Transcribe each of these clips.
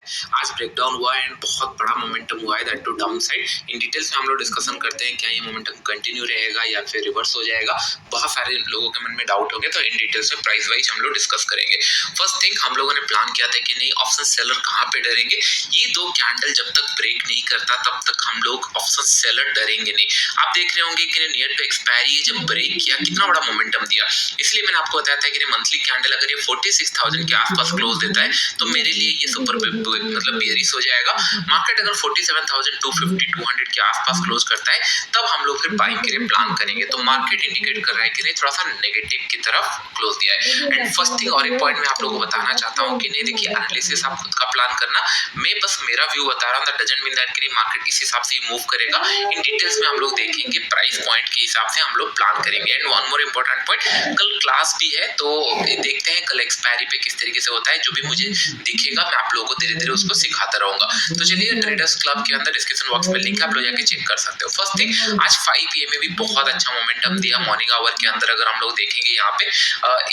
आज ब्रेकडाउन हुआ एंड बहुत बड़ा मोमेंटम हुआ है that too downside. In details में हम लोग डिस्कशन करते हैं क्या ये मोमेंटम कंटिन्यू रहेगा या फिर रिवर्स हो जाएगा। बहुत सारे लोगों के मन में डाउट हो गया, तो इन डिटेल्स में प्राइस वाइज हम लोग डिस्कस करेंगे। फर्स्ट थिंग, हम लोगों ने प्लान किया था कि नहीं ऑप्शन सेलर कहाँ पे डरेंगे, ये दो कैंडल जब तक ब्रेक नहीं करता तब तक हम लोग ऑप्शन सेलर डरेंगे नहीं। आप देख रहे होंगे कि नियर टू एक्सपायरी जब ब्रेक किया कितना बड़ा मोमेंटम दिया, इसलिए मैंने आपको बताया था कि मंथली कैंडल अगर ये 46,000 के आसपास क्लोज देता है तो मेरे लिए ये सुपर मतलब बेयरिश हो जाएगा। मार्केट अगर 47,250 200 के आसपास क्लोज करता है तब हम लोग फिर बाइंग के लिए प्लान करेंगे। तो मार्केट इंडिकेट कर रहा है कि नहीं थोड़ा सा नेगेटिव की तरफ क्लोज दिया है। एंड फर्स्ट थिंग और एक पॉइंट मैं आप लोगों को बताना चाहता हूँ कि नहीं देखिए एनालिसिस आप खुद का प्लान करना, मैं बस मेरा व्यू बता रहा हूँ, दैट डजंट मीन दैट कि मार्केट इस हिसाब से मूव करेगा। इन डिटेल्स में हम लोग देखेंगे, प्राइस पॉइंट के हिसाब से हम लोग प्लान करेंगे। And one more important point, कल क्लास भी है तो देखते हैं कल एक्सपायरी पे किस तरीके से होता है। जो भी मुझे दिखेगा मैं आप लोगों को धीरे धीरे उसको सिखाता रहूंगा। तो चलिए ट्रेडर्स क्लब के अंदर डिस्क्रिप्शन बॉक्स में लिंक है, आप लोग जाके चेक कर सकते हो। फर्स्ट थिंग, आज 5 PM में भी बहुत अच्छा मोमेंटम दिया मॉर्निंग आवर के अंदर। अगर हम लोग देखेंगे यहाँ पे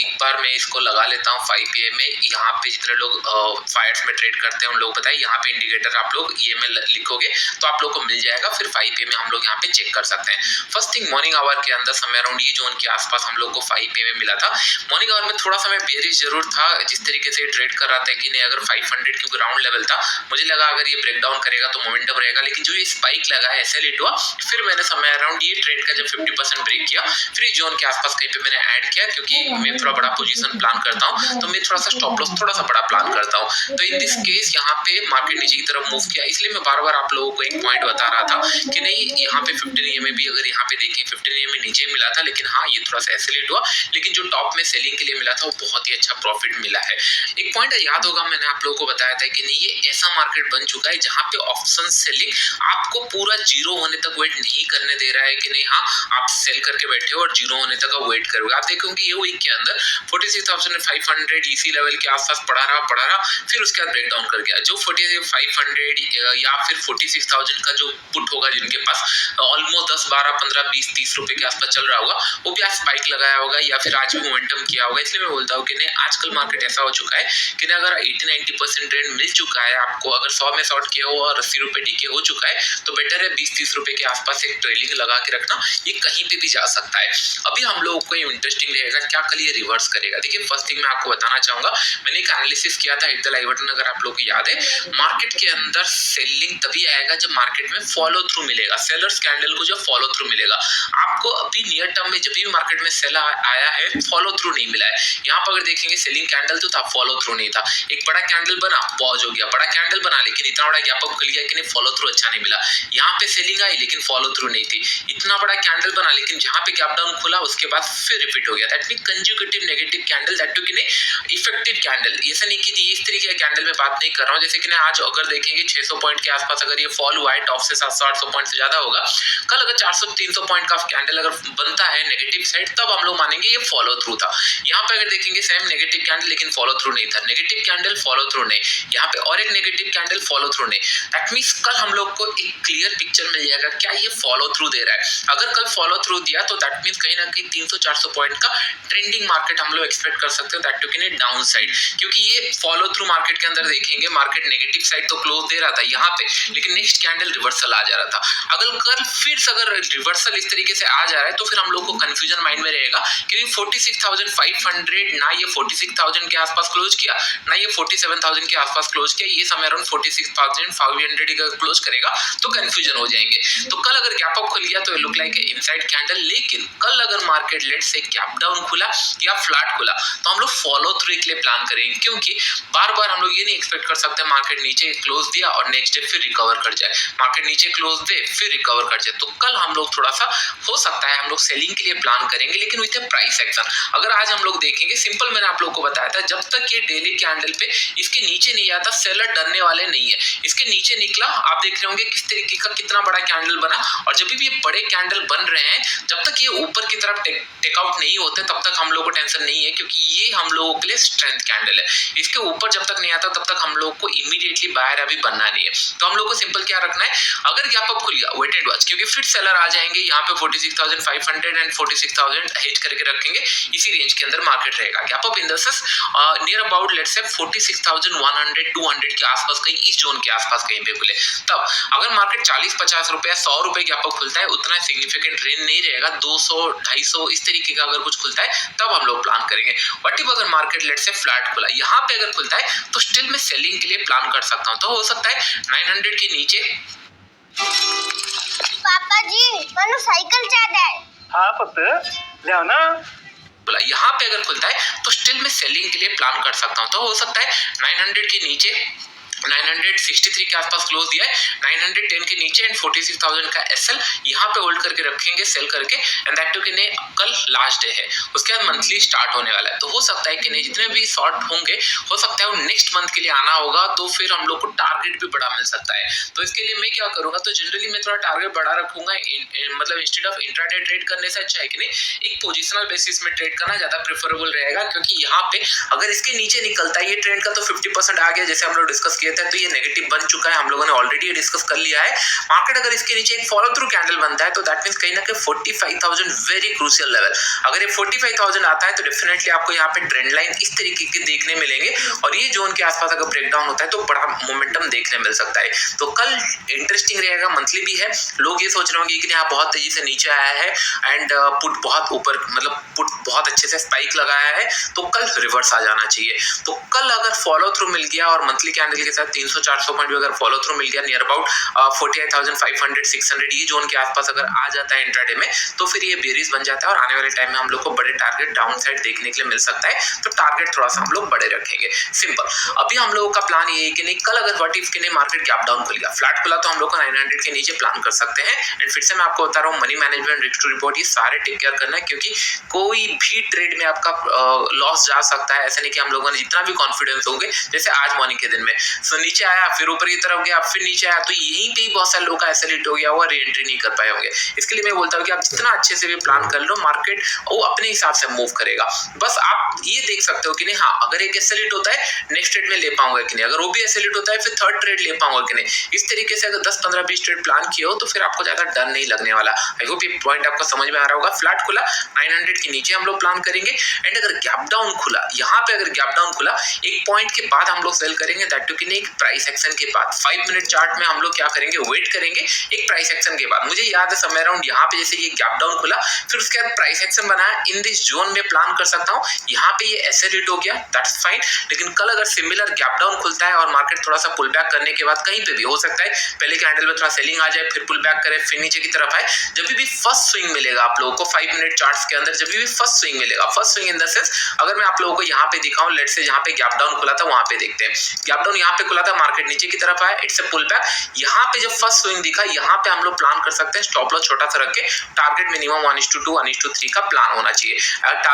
एक बार मैं इसको लगा लेता हूँ 5 PM में। यहाँ पे जितने लोग फायर्स में ट्रेड करते हैं उन लोग बताइए, यहाँ पे इंडिकेटर आप लोग ये में लिखोगे तो आप लोग को मिल जाएगा। फिर 5 PM में हम लोग यहाँ पे चेक कर सकते हैं। फर्स्ट थिंग, मॉर्निंग आवर के अंदर समय अराउंड ये जोन के आसपास हम लोग को 5 PM में मिला था। मॉर्निंग आवर में थोड़ा सा मैं बेरिश जरूर था, जिस तरीके से ट्रेड कर रहा था कि नहीं अगर 500 क्योंकि राउंड लेवल था, मुझे लगा अगर ये ब्रेकडाउन करेगा तो मोमेंटम रहेगा। लेकिन जो ये स्पाइक लगा है ऐसे लेट हुआ, फिर मैंने समय अराउंड ये ट्रेड का जब 50% ब्रेक किया फिर इस जोन के आसपास कहीं पे मैंने ऐड किया, क्योंकि मैं थोड़ा बड़ा पोजीशन प्लान करता हूँ तो मैं थोड़ा सा स्टॉप लॉस थोड़ा सा बड़ा प्लान करता हूँ। तो इन दिस केस यहाँ पे मार्केट नीचे की तरफ मूव किया, इसलिए मैं बार बार आप लोगों को एक पॉइंट बता रहा था कि नहीं यहाँ पे 15 EMA भी अगर यहाँ पे देखें 15 EMA नीचे मिला था, लेकिन हाँ ये थोड़ा सा एसिलेट हुआ, लेकिन जो टॉप में सेलिंग के लिए मिला था वो बहुत ही अच्छा प्रॉफिट मिला है। एक पॉइंट याद होगा मैंने आप लोगों को बताया था कि नहीं ये ऐसा मार्केट बन चुका है जहाँ पे ऑप्शन सेलिंग आपको पूरा जीरो होने तक वेट नहीं करने दे रहा है कि नहीं हाँ आप सेल करके बैठे हो और जीरो होने तक वेट करोगे। आप देखोगे ये वीक के अंदर 46,500 इसी लेवल के आसपास पड़ा रहा, फिर उसके बाद ब्रेकडाउन कर गया। जो 46,500 या फिर 46,000 का जो पुट होगा जिनके पास ऑलमोस्ट 10 12 15 20 30 रुपए के आसपास चल रहा होगा, वो भी आज स्पाइक लगाया होगा या फिर आज भी मोमेंटम किया होगा। इसलिए मैं बोलता हूँ कि नहीं आजकल मार्केट ऐसा हो चुका है कि नहीं अगर 80-90% ट्रेंड मिल चुका है आपको, अगर 100 में शॉर्ट किया हो और 80 रुपए डीके हो चुका है तो बेटर है 20-30 रुपए के आसपास एक ट्रेलिंग लगा के रखना, ये कहीं पे भी जा सकता है। अभी हम लोगों को इंटरेस्टिंग रहेगा क्या कल ये रिवर्स करेगा। देखिए फर्स्ट थिंग मैं आपको बताना चाहूंगा, मैंने एक एनालिसिस किया था, हिट द लाइक बटन अगर आप लोगों को याद है। मार्केट के अंदर सेलिंग तभी आएगा जब मार्केट में फॉलो थ्रू मिलेगा, सेलर्स कैंडल को जब फॉलो थ्रू मिलेगा। आपको अभी नियर टर्म में जब भी मार्केट में सेल आया है फॉलो थ्रू नहीं मिला है। यहाँ पर अगर देखेंगे सेलिंग कैंडल तो था, फॉलो थ्रू नहीं था। एक बड़ा कैंडल बना पॉज हो गया, बड़ा कैंडल बना लेकिन इतना बड़ा गैप अप खुल गया कि नहीं फॉलो थ्रू अच्छा नहीं मिला। यहाँ पे सेलिंग आई लेकिन फॉलो थ्रू नहीं थी। इतना बड़ा कैंडल बना लेकिन जहाँ पे गैप डाउन खुला उसके बाद फिर रिपीट हो गया। That mean consecutive negative candle, that too कि नहीं इफेक्टिव कैंडल। ऐसा नहीं कि इस तरीके का कैंडल में बात नहीं कर रहा हूँ, जैसे कि ना आज अगर देखेंगे 600 पॉइंट के आसपास अगर ये फॉल हुआ है, टॉप से 700-800 पॉइंट से ज्यादा होगा। कल अगर 400-300 पॉइंट का कैंडल अगर बनता है नेगेटिव साइड तब हम लोग मानेंगे ये फॉलो थ्रू था। यहाँ पे अगर देखेंगे सेम नेगेटिव कैंडल लेकिन फॉलो थ्रू नहीं था, नेगेटिव कैंडल फॉलो थ्रू नहीं, यहाँ पे और एक नेगेटिव कैंडल फॉलो थ्रू नहीं। दैट मींस कल हम लोग को एक क्लियर पिक्चर मिल जाएगा क्या ये फॉलो थ्रू दे रहा है। अगर कल फॉलो थ्रू दिया तो दैट मींस कहीं ना कहीं 300-400 पॉइंट का ट्रेंडिंग मार्केट हम लोग एक्सपेक्ट कर सकते हैं, दैट टू कि डाउन साइड। क्योंकि ये फॉलो थ्रू मार्केट के अंदर देखेंगे मार्केट नेगेटिव साइड तो क्लोज दे रहा था यहाँ पे, लेकिन नेक्स्ट कैंडल रिवर्सल आ जा रहा था। अगर कल फिर अगर रिवर्सल इस तरीके से आ जा रहा है तो फिर हम लोग को कंफ्यूजन माइंड में रहेगा, क्योंकि 46,500 ना ये 46,000 के आसपास क्लोज किया ना ये 47,000 के आसपास क्लोज किया, ये समय अराउंड 46,500 का क्लोज करेगा तो कंफ्यूजन हो जाएंगे। तो कल अगर गैप अप खुल गया तो लुक लाइक इनसाइड कैंडल, लेकिन कल अगर मार्केट लेट से गैप डाउन खुला या फ्लैट खुला तो हम लोग फॉलो थ्रू के लिए प्लान करेंगे, क्योंकि बार बार हम लोग ये नहीं एक्सपेक्ट कर सकते मार्केट नीचे क्लोज दिया और नेक्स्ट डे फिर रिकवर कर जाए, मार्केट नीचे क्लोज दे फिर रिकवर कर जाए। तो कल हम लोग थोड़ा सा हो सकता है हम लोग सेलिंग के लिए प्लान करेंगे, लेकिन विद प्राइस एक्शन। अगर आज हम लोग देखेंगे सिंपल, मैंने आप लोग को बताया था जब तक ये डेली कैंडल पे इसके नीचे नहीं आता सेलर डरने वाले नहीं है। इसके नीचे निकला, आप देख रहे होंगे किस तरीके का कितना बड़ा कैंडल बना, और जब भी ये बड़े कैंडल बन रहे हैं जब तक ये ऊपर की तरफ टेकआउट नहीं होते तब तक हम लोग को टेंशन नहीं है, क्योंकि ये हम लोगों के लिए स्ट्रेंथ कैंडल है। इसके ऊपर जब तक नहीं आता तब तक हम लोग को इमीडिएटली बायर अभी बनना नहीं है। तो हम लोग को सिंपल क्या रखना है, अगर गैप अप खुल गया वेट एंड वॉच, क्योंकि फिर सेलर आ जाएंगे यहाँ पे 46,500 एंड 46,000 हेज करके रखेंगे, इसी रेंज के अंदर मार्केट रहेगा। Gap up in the sense near about let's say 46,100 to 200 के आसपास कहीं इस जोन के आसपास कहीं पे खुले तब। अगर मार्केट 40-50 रुपए 100 रुपए के आपको खुलता है, उतना सिग्निफिकेंट रेंज नहीं रहेगा, 200-250 इस तरीके का अगर कुछ खुलता है तब हम लोग प्लान करेंगे। व्हाट इफ अगर मार्केट लेट से फ्लैट खुला, यहाँ पे अगर खुलता है तो स्टिल मैं सेलिंग के लिए प्लान कर सकता हूँ। तो हो सकता है 900 के नीचे। पापा जी मैंने साइकिल चाहता है। हाँ पुत्र ले आओ ना। बोला यहाँ पे अगर खुलता है तो स्टिल मैं सेलिंग के लिए प्लान कर सकता हूँ। तो हो सकता है 900 के नीचे, 963 के आसपास क्लोज दिया है, 910 के नीचे एंड 46,000 का एसएल यहाँ पे होल्ड करके रखेंगे सेल करके। एंड दैट टू कि नहीं कल लास्ट डे है, उसके बाद मंथली स्टार्ट होने वाला है। तो हो सकता है कि नहीं जितने भी शॉर्ट होंगे हो सकता है वो नेक्स्ट मंथ के लिए आना होगा, तो फिर हम लोग को टारगेट भी बड़ा मिल सकता है। तो इसके लिए मैं क्या करूंगा, तो जनरली मैं थोड़ा टारगेट बड़ा रखूंगा, मतलब इंस्टेड ऑफ इंट्राडे ट्रेड करने से अच्छा है कि नहीं एक पोजिशनल बेसिस में ट्रेड करना ज्यादा प्रेफरेबल रहेगा। क्योंकि यहाँ पे अगर इसके नीचे निकलता है ये ट्रेंड का तो 50% आ गया, जैसे हम लोग डिस्कस किए थे, तो ये नेगेटिव बन चुका है, हम लोगों ने ऑलरेडी डिस्कस कर लिया है। मार्केट अगर इसके नीचे एक फॉलो थ्रू कैंडल बनता है तो दैट मींस कहीं ना कहीं 45,000 वेरी क्रूशियल लेवल। अगर ये 45,000 आता है तो डेफिनेटली आपको यहाँ पे ट्रेंड लाइन इस तरीके के देखने मिलेंगे, और ये जोन के आसपास अगर ब्रेकडाउन होता है तो बड़ा मोमेंटम देखने मिल सकता है। तो कल इंटरेस्टिंग रहेगा, मंथली भी है। लोग ये सोच रहे होंगे कि यहाँ बहुत तेजी से नीचे आया है एंड पुट बहुत ऊपर, मतलब पुट बहुत अच्छे से स्पाइक लगाया है, तो कल रिवर्स आ जाना चाहिए। तो कल अगर फॉलो थ्रू मिल गया और मंथली कैंडल के साथ 300-400 पॉइंट भी अगर फॉलो थ्रू मिल गया, नियर अबाउट 48,500-600 ये जोन के आसपास अगर आ जाता है इंट्राडे में, तो फिर ये बेरिस बन जाता है और आने वाले टाइम में हम लोग को बड़े टारगेट डाउन साइड देखने के लिए मिल सकता है। तो टारगेट थोड़ा सा हम लोग बड़े रखेंगे, सिंपल। अभी हम लोगों का प्लान ये है कि नहीं कल अगर व्हाट इफ के नहीं मार्केट गैप डाउन खुल गया, फ्लैट खुला, तो हम लोग को 900 के नीचे प्लान कर सकते हैं। एंड फिर से मैं आपको बता रहा हूँ money management, risk to report, ये सारे टेक केयर करना है, क्योंकि कोई भी ट्रेड में आपका लॉस जा सकता है। ऐसा नहीं कि हम लोगों ने जितना भी कॉन्फिडेंस होंगे, जैसे आज मॉर्निंग के दिन में सो नीचे आया, फिर ऊपर की तरफ गया, फिर नीचे आया, तो यहीं पे ही बहुत सारे लोग का ऐसा लेट हो गया हुआ, री एंट्री नहीं कर पाए होंगे। इसके लिए मैं बोलता हूँ कि आप जितना अच्छे से भी प्लान कर लो, मार्केट वो अपने हिसाब से मूव करेगा। बस आप ये देख सकते हो कि नहीं, हाँ अगर एक एसेलेट होता है नेक्स्ट ट्रेड में ले पाऊंगा कि नहीं, अगर वो भी एसेलेट होता है फिर थर्ड ट्रेड ले पाऊंगा कि नहीं। इस तरीके से अगर 10-15-20 ट्रेड प्लान किए हो तो फिर आपको ज्यादा डर नहीं लगने वाला। आई होप ये पॉइंट आपको समझ में आ रहा होगा। फ्लैट खुला 900 के नीचे हम लोग प्लान करेंगे, एंड अगर गैप डाउन खुला, यहाँ पे अगर गैप डाउन खुला एक पॉइंट के बाद हम लोग सेल करेंगे, दैट टू कि नहीं प्राइस एक्शन के बाद 5 मिनट चार्ट में हम लोग क्या करेंगे, वेट करेंगे एक प्राइस एक्शन के बाद। मुझे याद है समय अराउंड यहाँ पे जैसे ये गैप डाउन खुला, फिर उसके बाद प्राइस एक्शन बनाया, इन दिस जोन में प्लान कर सकता हूँ। यहाँ पे ये ऐसे रेट हो गया, दैट्स फाइन। लेकिन कल अगर सिमिलर गैप डाउन खुलता है और मार्केट थोड़ा सा पुल बैक करने के बाद कहीं पे भी हो सकता है पहले कैंडल में थोड़ा सेलिंग आ जाए, फिर पुल बैक करे, फिर नीचे की तरफ आए, जब भी फर्स्ट स्विंग मिलेगा आप लोगों को 5 मिनट चार्ट्स के अंदर, जब भी फर्स्ट स्विंग मिलेगा, first swing in the sense अगर मैं आप लोगों को यहाँ पे दिखाऊं, लेट से जहाँ पे गैप डाउन खुला था वहां पे देखते हैं। गैप डाउन यहाँ पे खुला था, मार्केट नीचे की तरफ आया, इट्स अ पुल बैक। यहाँ पे जब फर्स्ट स्विंग दिखा, यहाँ पे हम लोग प्लान कर सकते हैं स्टॉप लॉस छोटा सा रख के, टारगेट मिनिमम 1:2 1:3 का प्लान होना चाहिए।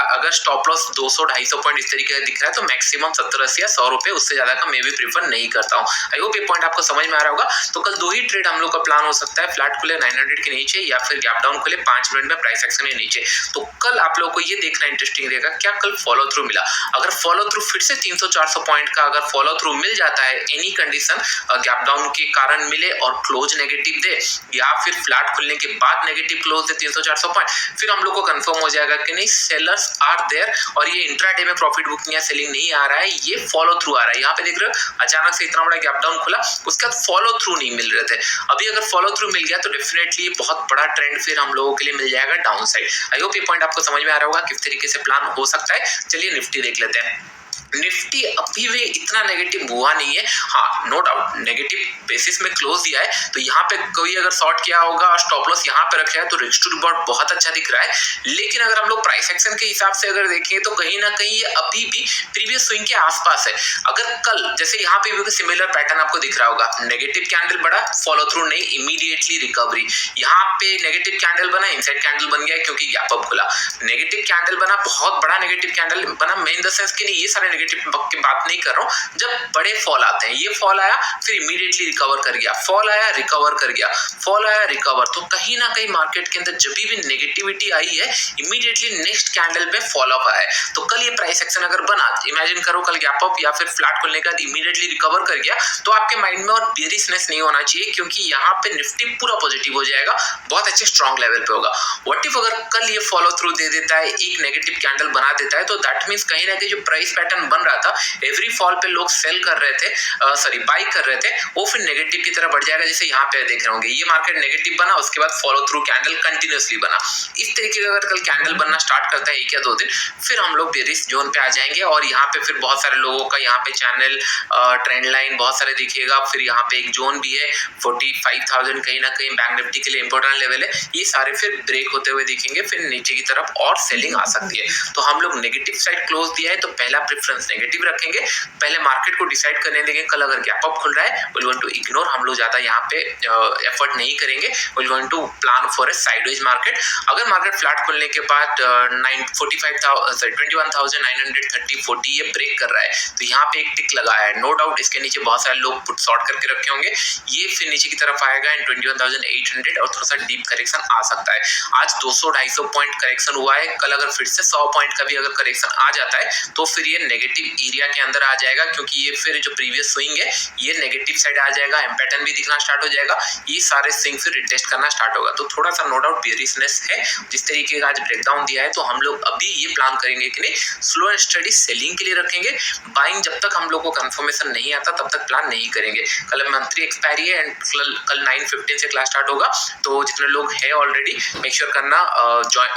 अगर स्टॉप लॉस 200-250 पॉइंट इस तरीके का दिख रहा है तो मैक्सिमम 70-80 या 100 रुपए, उससे ज्यादा का मैं भी प्रीफर नहीं करता हूँ। आई होप ये पॉइंट आपको समझ में आ रहा होगा। तो कल 2 ही ट्रेड हम लोग का प्लान हो सकता है, फ्लैट खुले 900 के नीचे या फिर गैप डाउन खुले 5 मिनट में प्राइस एक्शन के नीचे। तो कल आप लोगों को ये देखना इंटरेस्टिंग रहेगा, क्या कल फॉलो थ्रू मिला। अगर फॉलो थ्रू फिर से 300-400 पॉइंट का अगर फॉलो थ्रू मिल जाता है, एनी कंडीशन गैप डाउन के कारण मिले और क्लोज नेगेटिव दे, या फिर फ्लैट खुलने के बाद नेगेटिव क्लोज दे 300-400 पॉइंट, फिर हम लोग को कंफर्म हो जाएगा कि नहीं सेलर्स आर देयर और ये इंट्राडे में प्रॉफिट बुकिंग या सेलिंग नहीं आ रहा है, ये फॉलो थ्रू आ रहा है। यहाँ पे देख रहे हो अचानक से इतना बड़ा गैप डाउन खुला, उसके बाद फॉलो थ्रू नहीं मिल रहे थे। अभी अगर फॉलो थ्रू मिल गया तो डेफिनेटली ये बहुत बड़ा ट्रेंड फिर हम लोगों के लिए मिल जाएगा डाउन साइड। आई होप ये पॉइंट आपको समझ में आ रहा होगा किस तरीके से प्लान हो सकता है। चलिए निफ्टी देख लेते हैं। निफ्टी अभी भी इतना नेगेटिव हुआ नहीं है, हाँ नो डाउट नेगेटिव बेसिस में क्लोज दिया है, तो यहाँ पे कोई अगर शॉर्ट किया होगा और स्टॉप लॉस यहाँ पे रखा है तो रिस्क टू रिवॉर्ड बहुत अच्छा दिख रहा है। लेकिन अगर हम लोग प्राइस एक्शन के हिसाब से अगर देखें तो कहीं ना कहीं ये अभी भी प्रीवियस स्विंग के आसपास है। अगर कल जैसे यहाँ पे भी सिमिलर पैटर्न आपको दिख रहा होगा, नेगेटिव कैंडल बड़ा, फॉलो थ्रू नहीं, इमीडिएटली रिकवरी। यहाँ पे नेगेटिव कैंडल बना, इनसाइड कैंडल बन गया क्योंकि गैप अप खुला, नेगेटिव कैंडल बना, बहुत बड़ा नेगेटिव कैंडल बना। मैं इन द सेंस कि नहीं ये सारे नेगेटिव की बात नहीं कर रहा हूं, जब बड़े फॉल आते हैं, ये फॉल आया फिर इमीडिएटली रिकवर कर गया, फॉल आया रिकवर कर गया, फॉल आया रिकवर। तो कहीं ना कहीं मार्केट के अंदर जब भी नेगेटिविटी आई है इमीडिएटली नेक्स्ट कैंडल पे फॉल ऑफ आया है। तो कल ये प्राइस एक्शन अगर बना, इमेजिन करो कल गैप अप या फिर फ्लैट खुलने के बाद इमीडिएटली रिकवर कर गया, तो आपके माइंड में और बेरिशनेस नहीं होना चाहिए, क्योंकि यहाँ पे निफ्टी पूरा पॉजिटिव हो जाएगा, बहुत अच्छे स्ट्रॉन्ग लेवल पे होगा। व्हाट इफ अगर कल ये फॉलो थ्रू दे देता है, एक नेगेटिव कैंडल बना देता है, तो दैट मींस कहीं ना कहीं जो प्राइस पैटर्न बन रहा था, एवरी फॉल पे लोग सेल कर रहे थे, बाई कर रहे थे, वो फिर नेगेटिव की तरफ बढ़ जाएगा। जैसे यहाँ पे देख रहे होंगे, ये मार्केट नेगेटिव बना, उसके बाद फॉलो थ्रू कैंडल कंटिन्यूअसली बना। इस तरीके का अगर कल कैंडल बनना स्टार्ट करता है 1 या 2 दिन, फिर हम लोग बेरिश जोन पे आ जाएंगे और यहाँ पे फिर बहुत सारे लोगों का यहाँ पे चैनल ट्रेंड लाइन बहुत सारे दिखिएगा। फिर यहाँ पे एक जोन भी है 45,000, कहीं ना कहीं बैंक निफ्टी के लिए इंपॉर्टेंट लेवल है, ये सारे फिर ब्रेक होते हुए दिखेंगे, फिर नीचे की तरफ और सेलिंग आ सकती है। तो हम लोग नेगेटिव साइड क्लोज दिया है तो पहला प्रेफरेंस नेगेटिव रखेंगे, पहले मार्केट को डिसाइड करने देंगे। कल अगर गैप अप खुल रहा है, वी गोइंग टू इग्नोर, हम लोग ज्यादा यहाँ पे एफर्ट नहीं करेंगे, we going to plan for a sideways market. अगर मार्केट फ्लैट खुलने के बाद 21,930-40 ये ब्रेक कर रहा है तो यहाँ पे एक टिक लगाया है, नो डाउट इसके नीचे बहुत सारे लोग पुट शॉर्ट करके रखे होंगे, ये फिर नीचे की तरफ आएगा एंड 21,800 और थोड़ा सा डीप करेक्शन आ सकता है। आज 200-250 पॉइंट करेक्शन हुआ है, कल अगर फिर से 100 पॉइंट का भी अगर करेक्शन आ जाता है तो फिर ये नेगेटिव एरिया के अंदर आ जाएगा, क्योंकि ये फिर जो प्रीवियस स्विंग है ये नेगेटिव साइड आ जाएगा, एम पैटर्न भी दिखना स्टार्ट हो जाएगा, ये सारे स्विंग फिर रिटेस्ट करना स्टार्ट होगा। तो थोड़ा सा नो डाउट बेरिशनेस है। जिस तरीके का आज ब्रेकडाउन दिया है तो हम लोग अभी ये प्लान करेंगे कि नहीं, स्लो एंड स्टडी सेलिंग के लिए रखेंगे, बाइंग जब तक हम लोग को कंफर्मेशन नहीं आता तब तक प्लान नहीं करेंगे। कल मंथली एक्सपायरी है एंड कल 9:15 से क्लास स्टार्ट होगा, तो जितने लोग हैं ऑलरेडी मेक श्योर करना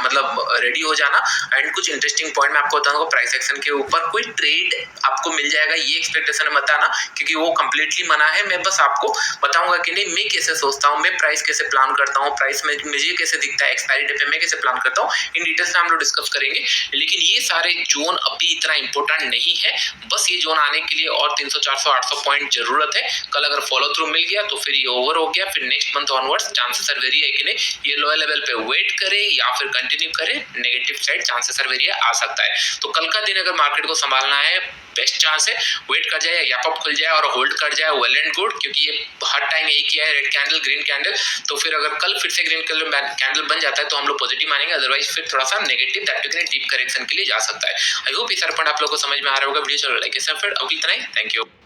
मतलब रेडी हो जाना। एंड कुछ इंटरेस्टिंग पॉइंट मैं आपको बताऊंगा प्राइस एक्शन के ऊपर, कोई ट्रेड आपको मिल जाएगा ये एक्सपेक्टेशन मत आना, क्योंकि वो कंप्लीटली मना है। मैं बस आपको बताऊंगा कि नहीं मैं कैसे सोचता हूँ, मैं प्राइस कैसे प्लान करता हूँ, प्राइस में मुझे कैसे दिखता है, एक्सपायरी डे पे मैं कैसे प्लान करता हूँ, इन डिटेल्स में हम लोग डिस्कस करेंगे। लेकिन ये सारे जोन अभी इतना इंपॉर्टेंट नहीं है, बस ये जोन आने के लिए और 300, 400, 800 पॉइंट जरूरत है। कल अगर फॉलो थ्रू मिल गया तो फिर ये ओवर हो गया, फिर next month onwards chances are very है कि नहीं ये लोअर लेवल पे वेट करे या फिर कंटिन्यू करे, negative side chances are very आ सकता है। तो कल का दिन अगर मार्केट को संभालना है, बेस्ट चांस है वेट कर जाए, गैप अप खुल जाए और होल्ड कर जाए, वेल एंड गुड, क्योंकि ये हर टाइम यही किया है, रेड कैंडल ग्रीन कैंडल। तो फिर अगर कल फिर से ग्रीन कैंडल बन जाता है तो हम लोग पॉजिटिव मानेंगे, अदरवाइज फिर थोड़ा सा negative that too deep correction के लिए जा सकता है। आई होप ये सारा पॉइंट आप लोगों को समझ में आ रहा होगा। वीडियो चलो लाइक थैंक यू।